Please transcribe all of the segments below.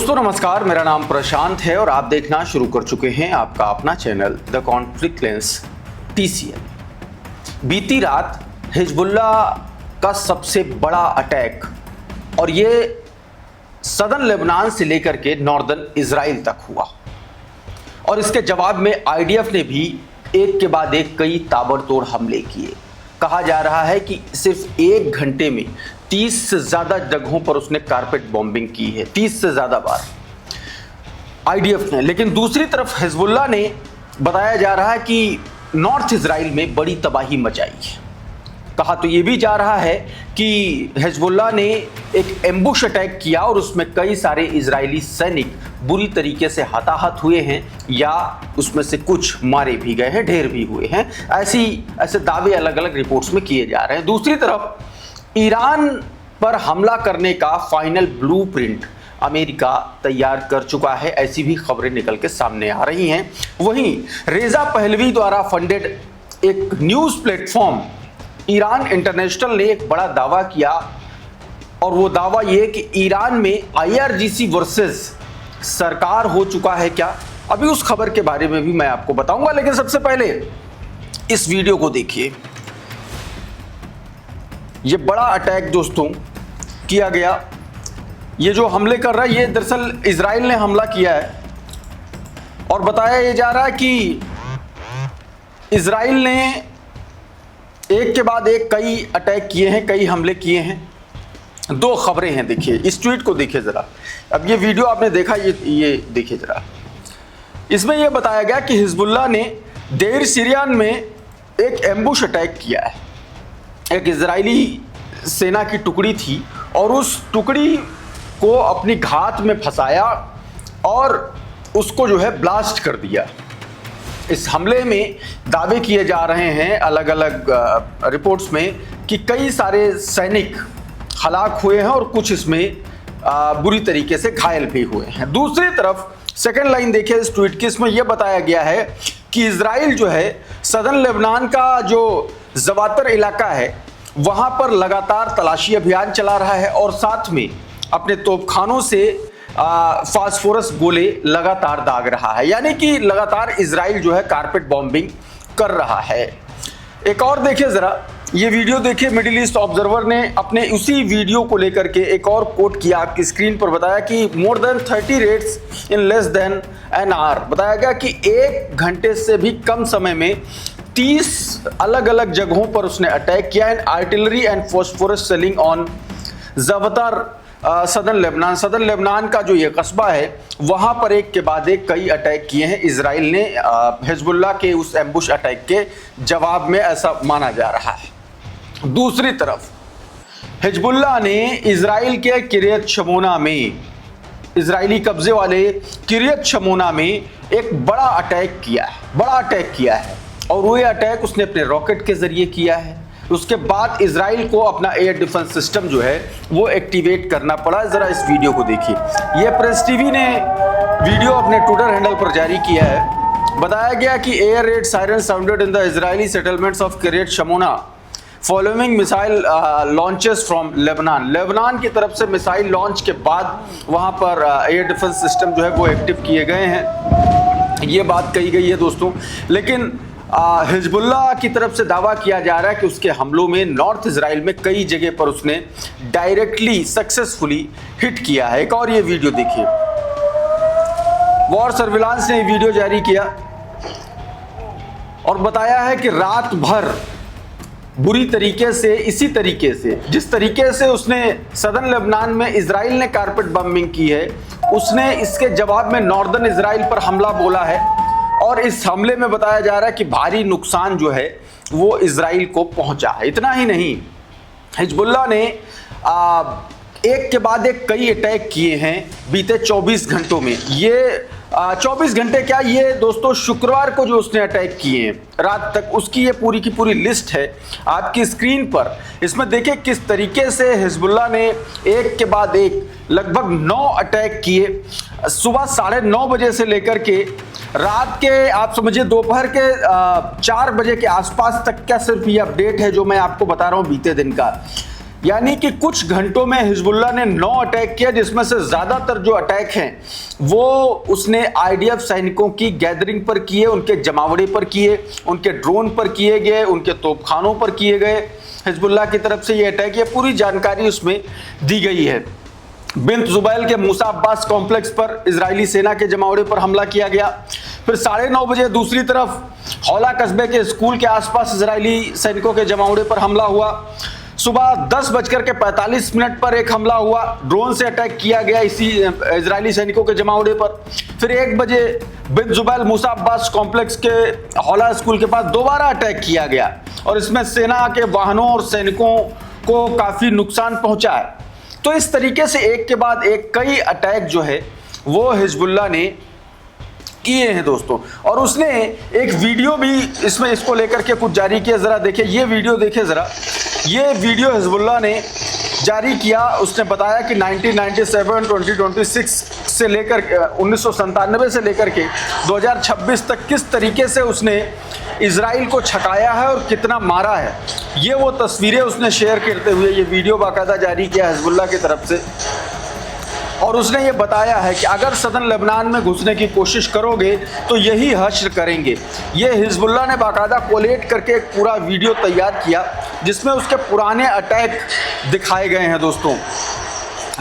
दोस्तों नमस्कार, मेरा नाम प्रशांत है और आप देखना शुरू कर चुके हैं आपका अपना channel the conflict lens TCL। बीती रात हिजबुल्लाह का सबसे बड़ा अटैक और ये सदर्न लेबनान से लेकर के नॉर्दर्न इजराइल तक हुआ और इसके जवाब में IDF ने भी एक के बाद एक कई ताबड़तोड़ हमले किए। कहा जा रहा है कि सिर्फ एक घंटे में 30 से ज़्यादा जगहों पर उसने कारपेट बॉम्बिंग की है, 30 से ज़्यादा बार IDF ने। लेकिन दूसरी तरफ हिजबुल्लाह ने बताया जा रहा है कि नॉर्थ इजराइल में बड़ी तबाही मचाई है। कहा तो ये भी जा रहा है कि हिजबुल्लाह ने एक एम्बुश अटैक किया और उसमें कई सारे इजरायली सैनिक बुरी तरीके से हताहत हुए हैं या उसमें से कुछ मारे भी गए हैं, ढेर भी हुए हैं। ऐसे दावे अलग अलग रिपोर्ट्स में किए जा रहे हैं। दूसरी तरफ ईरान पर हमला करने का फाइनल ब्लूप्रिंट अमेरिका तैयार कर चुका है, ऐसी भी खबरें निकल के सामने आ रही हैं। वहीं रेजा पहलवी द्वारा फंडेड एक न्यूज़ प्लेटफॉर्म ईरान इंटरनेशनल ने एक बड़ा दावा किया और वो दावा ये कि ईरान में IRGC वर्सेस सरकार हो चुका है क्या, अभी उस खबर के बारे में भी मैं आपको बताऊंगा। लेकिन सबसे पहले इस वीडियो को देखिए। ये बड़ा अटैक दोस्तों किया गया, ये जो हमले कर रहा है ये दरअसल इजराइल ने हमला किया है और बताया ये जा रहा है कि इजराइल ने एक के बाद एक कई अटैक किए हैं, कई हमले किए हैं। दो खबरें हैं, देखिए इस ट्वीट को देखिए ज़रा। अब ये वीडियो आपने देखा, ये देखिए ज़रा। इसमें यह बताया गया कि हिजबुल्लाह ने देर सीरियान में एक एम्बुश अटैक किया है। एक इजरायली सेना की टुकड़ी थी और उस टुकड़ी को अपनी घात में फंसाया और उसको जो है ब्लास्ट कर दिया। इस हमले में दावे किए जा रहे हैं अलग अलग रिपोर्ट्स में कि कई सारे सैनिक हलाक हुए हैं और कुछ इसमें बुरी तरीके से घायल भी हुए हैं। दूसरी तरफ सेकंड लाइन देखिए इस ट्वीट की, इसमें यह बताया गया है कि इजराइल जो है सदर्न लेबनान का जो ज़वातर इलाका है वहाँ पर लगातार तलाशी अभियान चला रहा है और साथ में अपने तोपखानों से फास्फोरस गोले लगातार दाग रहा है, यानी कि लगातार इजराइल जो है कारपेट बॉम्बिंग कर रहा है। एक और देखिए ज़रा, ये वीडियो देखिए। मिडिल ईस्ट ऑब्जर्वर ने अपने उसी वीडियो को लेकर के एक और कोट किया, आपकी स्क्रीन पर बताया कि more than 30 raids in less than an hour. बताया गया कि एक घंटे से भी कम समय में 30 अलग अलग जगहों पर उसने अटैक किया and artillery and phosphorus shelling on ज़वातर सदर्न लेबनान। सदर्न लेबनान का जो ये कस्बा है वहाँ पर एक के बाद एक कई अटैक किए हैं इजराइल ने हिजबुल्लाह के उस एम्बुश अटैक के जवाब में, ऐसा माना जा रहा है। दूसरी तरफ हिजबुल्लाह ने इजराइल के किरियत शमोना में, इजरायली कब्जे वाले किरियत शमोना में एक बड़ा अटैक किया है और वो अटैक उसने अपने रॉकेट के जरिए किया है। उसके बाद इजराइल को अपना एयर डिफेंस सिस्टम जो है वो एक्टिवेट करना पड़ा। ज़रा इस वीडियो को देखिए। ये प्रेस टीवी ने वीडियो अपने ट्विटर हैंडल पर जारी किया है। बताया गया कि air red siren sounded in the Israeli settlements of किरियत शमोना following missile launches from Lebanon की तरफ से मिसाइल लॉन्च के बाद वहाँ पर एयर डिफेंस सिस्टम जो है वो एक्टिव किए गए हैं, ये बात कही गई है दोस्तों। लेकिन हिजबुल्लाह की तरफ से दावा किया जा रहा है कि उसके हमलों में नॉर्थ इजराइल में कई जगह पर उसने डायरेक्टली सक्सेसफुली हिट किया है। एक और ये वीडियो देखिए। वॉर सर्विलांस ने वीडियो जारी किया और बताया है कि रात भर बुरी तरीके से, इसी तरीके से जिस तरीके से उसने सदर्न लेबनान में इजराइल ने कारपेट बम्बिंग की है, उसने इसके जवाब में नॉर्दर्न इजराइल पर हमला बोला है और इस हमले में बताया जा रहा है कि भारी नुकसान जो है वो इजराइल को पहुंचा है। इतना ही नहीं, हिजबुल्लाह ने एक के बाद एक कई अटैक किए हैं बीते 24 घंटों में। ये 24 घंटे क्या, ये दोस्तों शुक्रवार को जो उसने अटैक किए हैं रात तक, उसकी ये पूरी की पूरी लिस्ट है आपकी स्क्रीन पर। इसमें देखिए किस तरीके से हिजबुल्लाह ने एक के बाद एक लगभग 9 अटैक किए, सुबह 9:30 बजे से लेकर के रात के आप समझिए दोपहर के 4 बजे के आसपास तक का सिर्फ ये अपडेट है जो मैं आपको बता रहा हूँ बीते दिन का। यानी कि कुछ घंटों में हिजबुल्लाह ने 9 अटैक किया, जिसमें से ज्यादातर जो अटैक हैं वो उसने आईडीएफ सैनिकों की गैदरिंग पर किए, उनके जमावड़े पर किए, उनके ड्रोन पर किए गए, उनके तोपखानों पर किए गए। हिजबुल्लाह की तरफ से ये अटैक, ये पूरी जानकारी उसमें दी गई है। बिन्त जुबैल के मूसा अब्बास कॉम्प्लेक्स पर इजरायली सेना के जमावड़े पर हमला किया गया। फिर 9:30 बजे दूसरी तरफ हौला कस्बे के स्कूल के आसपास इजरायली सैनिकों के जमावड़े पर हमला हुआ। सुबह 10:45 पर एक हमला हुआ, ड्रोन से अटैक किया गया इसी इजरायली सैनिकों के जमावड़े पर। फिर 1 बजे बिन्त जुबैल मूसा अब्बास कॉम्प्लेक्स के हौला स्कूल के पास दोबारा अटैक किया गया और इसमें सेना के वाहनों और सैनिकों को काफी नुकसान पहुंचा है। तो इस तरीके से एक के बाद एक कई अटैक जो है वो हिजबुल्लाह ने किए हैं दोस्तों। और उसने एक वीडियो भी इसमें इसको लेकर के कुछ जारी किया, जरा देखिए ये वीडियो, देखिए जरा ये वीडियो हिजबुल्लाह ने जारी किया। उसने बताया कि 1997 2026 से लेकर 1997 से लेकर के 2026 तक किस तरीके से उसने इजराइल को छकाया है और कितना मारा है, ये वो तस्वीरें उसने शेयर करते हुए ये वीडियो बाकायदा जारी किया हिजबुल्लाह की तरफ से। और उसने ये बताया है कि अगर सदन लेबनान में घुसने की कोशिश करोगे तो यही हश्र करेंगे। ये हिजबुल्लाह ने बाकायदा कोलेट करके एक पूरा वीडियो तैयार किया जिसमें उसके पुराने अटैक दिखाए गए हैं दोस्तों।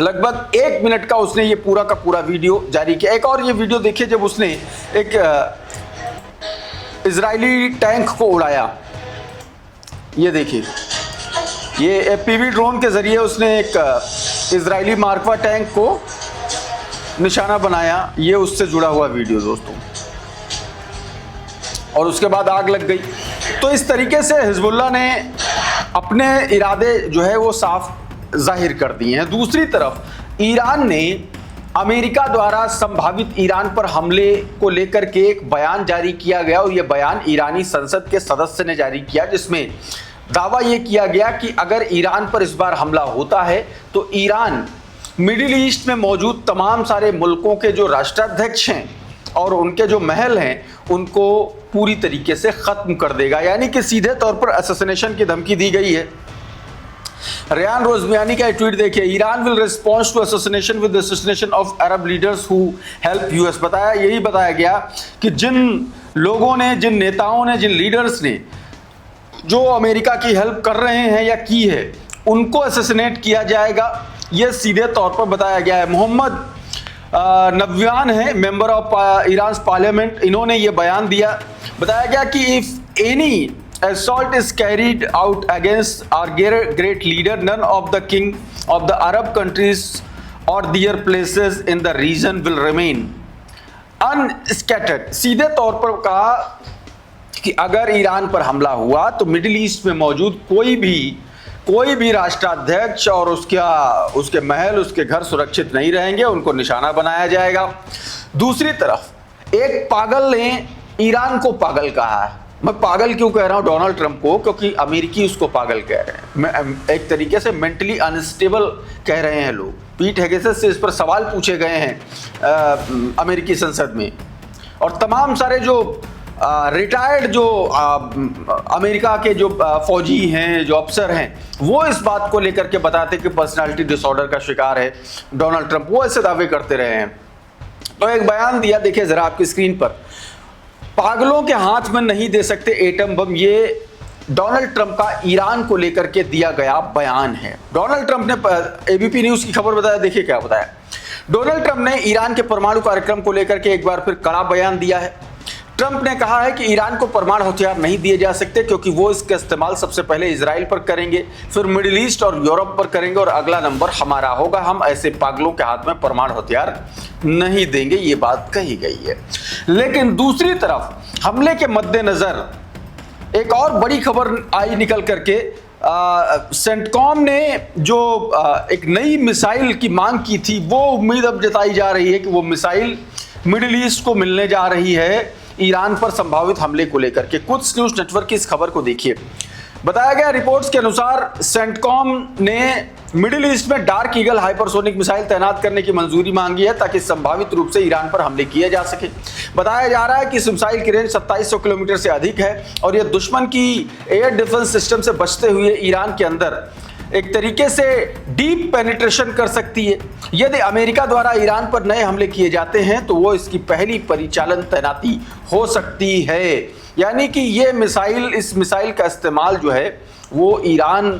लगभग 1 मिनट का उसने ये पूरा का पूरा वीडियो जारी किया। एक और ये वीडियो देखिए जब उसने एक इजरायली टैंक को उड़ाया, ये देखिए ये एफपीवी ड्रोन के जरिए उसने एक इजरायली मार्कवा टैंक को निशाना बनाया, ये उससे जुड़ा हुआ वीडियो दोस्तों। और उसके बाद आग लग गई। तो इस तरीके से हिजबुल्लाह ने अपने इरादे जो है वो साफ जाहिर कर दिए हैं। दूसरी तरफ ईरान ने अमेरिका द्वारा संभावित ईरान पर हमले को लेकर के एक बयान जारी किया गया और यह बयान ईरानी संसद के सदस्य ने जारी किया, जिसमें दावा यह किया गया कि अगर ईरान पर इस बार हमला होता है तो ईरान मिडिल ईस्ट में मौजूद तमाम सारे मुल्कों के जो राष्ट्राध्यक्ष हैं और उनके जो महल हैं उनको पूरी तरीके से खत्म कर देगा। यानी कि सीधे तौर पर असैसिनेशन की धमकी दी गई है। रेयान रोजमियानी का ट्वीट देखिए, Iran will response to assassination with assassination of Arab leaders who help US. यही बताया गया कि जिन लोगों ने, जिन नेताओं ने, जिन लीडर्स ने जो अमेरिका की हेल्प कर रहे हैं या की है उनको असैसिनेट किया जाएगा, यह सीधे तौर पर बताया गया है। मोहम्मद नव्यान है, मेंबर ऑफ ईरान पार्लियामेंट, इन्होंने ये बयान दिया। बताया गया कि if any assault is carried out against our great leader, none of the king of the Arab countries or their places in the region will remain unscattered। सीधे तौर पर कहा कि अगर ईरान पर हमला हुआ तो मिडिल ईस्ट में मौजूद कोई भी राष्ट्राध्यक्ष और उसके महल, उसके घर सुरक्षित नहीं रहेंगे, उनको निशाना बनाया जाएगा। दूसरी तरफ एक पागल ने ईरान को पागल कहा है। मैं पागल क्यों कह रहा हूं डोनाल्ड ट्रंप को, क्योंकि अमेरिकी उसको पागल कह रहे हैं। मैं एक तरीके से मेंटली अनस्टेबल कह रहे हैं लोग। पीट हेगेसेस से इस पर सवाल पूछे गए हैं अमेरिकी संसद में, और तमाम सारे जो रिटायर्ड जो अमेरिका के जो फौजी हैं, जो अफसर हैं, वो इस बात को लेकर के बताते कि पर्सनालिटी डिसऑर्डर का शिकार है डोनाल्ड ट्रंप, वो ऐसे दावे करते रहे हैं। तो एक बयान दिया, देखिए जरा आपकी स्क्रीन पर, पागलों के हाथ में नहीं दे सकते एटम बम, ये डोनाल्ड ट्रंप का ईरान को लेकर के दिया गया बयान है। डोनाल्ड ट्रंप ने एबीपी न्यूज की खबर बताया, देखिए क्या बताया। डोनाल्ड ट्रंप ने ईरान के परमाणु कार्यक्रम को लेकर के एक बार फिर कड़ा बयान दिया है। ट्रंप ने कहा है कि ईरान को परमाणु हथियार नहीं दिए जा सकते क्योंकि वो इसका इस्तेमाल सबसे पहले इजराइल पर करेंगे, फिर मिडिल ईस्ट और यूरोप पर करेंगे और अगला नंबर हमारा होगा। हम ऐसे पागलों के हाथ में परमाणु हथियार नहीं देंगे, ये बात कही गई है। लेकिन दूसरी तरफ हमले के मद्देनजर एक और बड़ी खबर आई निकल करके, सेंटकॉम ने जो एक नई मिसाइल की मांग की थी, वो उम्मीद अब जताई जा रही है कि वो मिसाइल मिडिल ईस्ट को मिलने जा रही है ईरान पर संभावित हमले को लेकर के। कुछ न्यूज नेटवर्क की इस खबर को देखिए। बताया गया रिपोर्ट्स के अनुसार सेंटकॉम ने मिडिल ईस्ट में डार्क ईगल हाइपरसोनिक मिसाइल तैनात करने की मंजूरी मांगी है ताकि संभावित रूप से ईरान पर हमले किए जा सके। बताया जा रहा है कि इस मिसाइल की रेंज 2700 किलोमीटर से अधिक है और यह दुश्मन की एयर डिफेंस सिस्टम से बचते हुए ईरान के अंदर एक तरीके से डीप पेनिट्रेशन कर सकती है। यदि अमेरिका द्वारा ईरान पर नए हमले किए जाते हैं तो वो इसकी पहली परिचालन तैनाती हो सकती है। यानी कि इस मिसाइल का इस्तेमाल जो है वो ईरान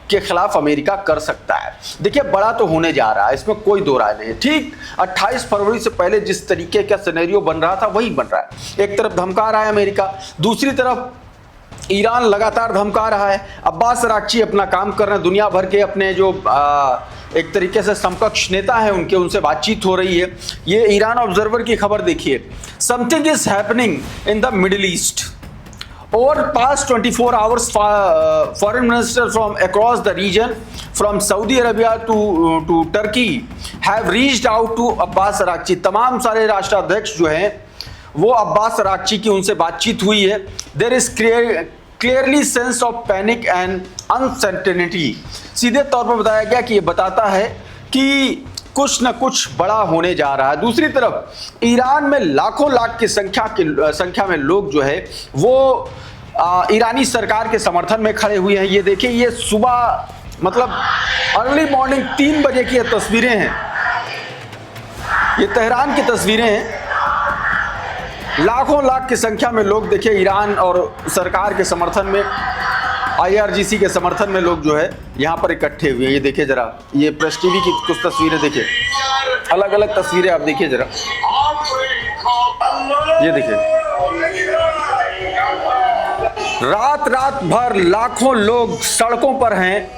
के खिलाफ अमेरिका कर सकता है। देखिए, बड़ा तो होने जा रहा है, इसमें कोई दो राय नहीं है। ठीक 28 फरवरी से पहले जिस तरीके का सिनेरियो बन रहा था वही बन रहा है। एक तरफ धमका रहा है अमेरिका, दूसरी तरफ ईरान लगातार धमका रहा है। अब्बास अराक्ची अपना काम कर रहे हैं, दुनिया भर के अपने जो एक तरीके से समकक्ष नेता हैं उनसे बातचीत हो रही है। ये ईरान ऑब्जर्वर की खबर देखिए, something is happening in the middle east. Over past 24 hours, foreign ministers from across the region, from Saudi Arabia to Turkey, have reached out to Abbas Araghchi. तमाम सारे राष्ट्राध्यक्ष जो हैं वो अब्बास अराक्ची की उनसे बातचीत हुई है। There is clearly sense of panic and uncertainty. सीधे तौर पर बताया गया कि ये बताता है कि कुछ न कुछ बड़ा होने जा रहा है। दूसरी तरफ ईरान में लाखों लाख की संख्या में लोग जो है वो ईरानी सरकार के समर्थन में खड़े हुए हैं। ये देखिए, ये सुबह मतलब अर्ली मॉर्निंग 3 बजे की ये तस्वीरें हैं, ये तेहरान की तस्वीरें हैं। लाखों लाख की संख्या में लोग देखिए ईरान और सरकार के समर्थन में, IRGC के समर्थन में लोग जो है यहाँ पर इकट्ठे हुए हैं। ये देखिए जरा, ये प्रेस टीवी की कुछ तस्वीरें देखिए, अलग अलग तस्वीरें आप देखिए जरा, ये देखिए, रात भर लाखों लोग सड़कों पर हैं।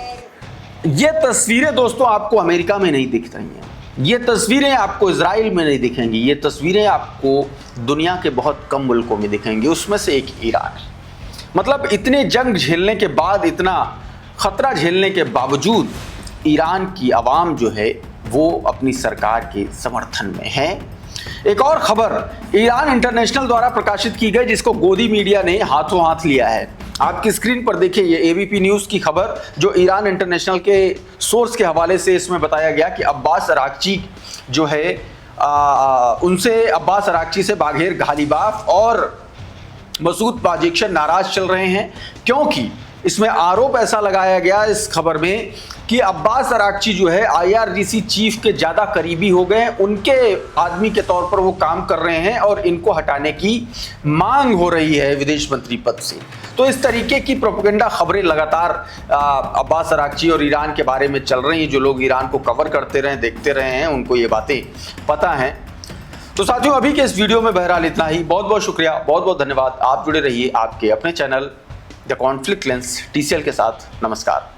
ये तस्वीरें दोस्तों आपको अमेरिका में नहीं दिख रही हैं, ये तस्वीरें आपको इजराइल में नहीं दिखेंगी, ये तस्वीरें आपको दुनिया के बहुत कम मुल्कों में दिखेंगी, उसमें से एक ईरान है। मतलब इतने जंग झेलने के बाद, इतना खतरा झेलने के बावजूद ईरान की आवाम जो है वो अपनी सरकार के समर्थन में है। एक और खबर ईरान इंटरनेशनल द्वारा प्रकाशित की गई, जिसको गोदी मीडिया ने हाथों हाथ लिया है। आपकी स्क्रीन पर देखिए, ये ABP न्यूज़ की खबर जो ईरान इंटरनेशनल के सोर्स के हवाले से इसमें बताया गया कि अब्बास अराक्ची जो है उनसे अब्बास अराक्ची से बाघेर घालीबाफ और मसूद पाजेक्शन नाराज चल रहे हैं, क्योंकि इसमें आरोप ऐसा लगाया गया इस खबर में कि अब्बास अराक्ची जो है IRGC चीफ के ज़्यादा करीबी हो गए, उनके आदमी के तौर पर वो काम कर रहे हैं और इनको हटाने की मांग हो रही है विदेश मंत्री पद से। तो इस तरीके की प्रोपेगेंडा खबरें लगातार अब्बास अराक्ची और ईरान के बारे में चल रही हैं। जो लोग ईरान को कवर करते रहे, देखते रहे हैं, उनको ये बातें पता हैं। तो साथियों, अभी के इस वीडियो में बहरहाल इतना ही। बहुत बहुत शुक्रिया, बहुत बहुत धन्यवाद। आप जुड़े रहिए आपके अपने channel the conflict lens TCL के साथ। नमस्कार।